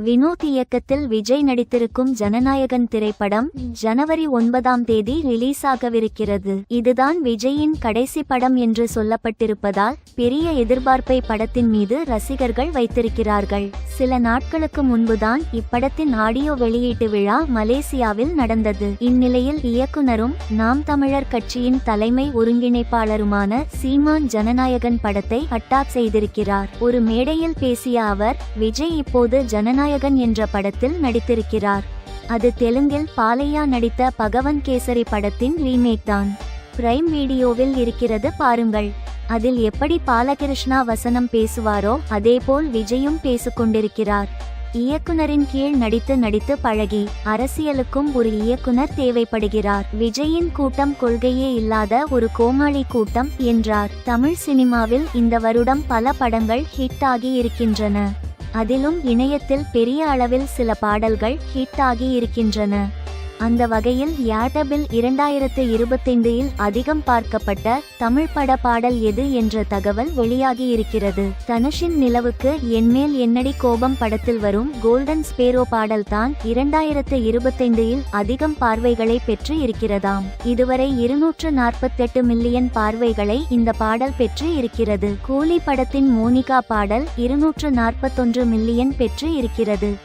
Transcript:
வினோத் இயக்கத்தில் விஜய் நடித்திருக்கும் ஜனநாயகன் திரைப்படம் ஜனவரி 9 ரிலீஸ் ஆகவிருக்கிறது. இதுதான் விஜயின் கடைசி படம் என்று சொல்லப்பட்டிருப்பதால் பெரிய எதிர்பார்ப்பை படத்தின் மீது ரசிகர்கள் வைத்திருக்கிறார்கள். சில நாட்களுக்கு முன்புதான் இப்படத்தின் ஆடியோ வெளியீட்டு விழா மலேசியாவில் நடந்தது. இந்நிலையில் இயக்குனரும் நாம் தமிழர் கட்சியின் தலைமை ஒருங்கிணைப்பாளருமான சீமான் ஜனநாயகன் படத்தை அட்டாக் செய்திருக்கிறார். ஒரு மேடையில் பேசிய அவர், விஜய் இப்போது ஜனநாயகன் என்ற படத்தில் நடித்திருக்கிறார். அது தெலுங்கில் பாலையா நடித்த பகவன் கேசரி படத்தின் ரீமேக் தான். பிரைம் வீடியோவில் இருக்கிறது, பாருங்கள். அதில் எப்படி பாலகிருஷ்ணா வசனம் பேசுவாரோ அதேபோல் விஜயும் பேசிக்கொண்டிருக்கிறார். இயக்குனரின் கீழ் நடித்து பழகி அரசியலுக்கும் ஒரு இயக்குனர் தேவைப்படுகிறார். விஜயின் கூட்டம் கொள்கையே இல்லாத ஒரு கோமாளி கூட்டம் என்றார். தமிழ் சினிமாவில் இந்த வருடம் பல படங்கள் ஹிட் ஆகி இருக்கின்றன. அதிலும் இணையத்தில் பெரிய அளவில் சில பாடல்கள் ஹிட் ஆகி இருக்கின்றன. அந்த வகையில் யூடியூபில் 2025 அதிகம் பார்க்கப்பட்ட தமிழ் பட பாடல் எது என்ற தகவல் வெளியாகி இருக்கிறது. தனுஷின் நிலவுக்கு என்மேல் என்னடி கோபம் படத்தில் வரும் கோல்டன் ஸ்பேரோ பாடல் தான் 2025 அதிகம் பார்வைகளை பெற்று இருக்கிறதாம். இதுவரை 248 மில்லியன் பார்வைகளை இந்த பாடல் பெற்று இருக்கிறது. கூலி படத்தின் மோனிகா பாடல் 241 மில்லியன் பெற்று இருக்கிறது.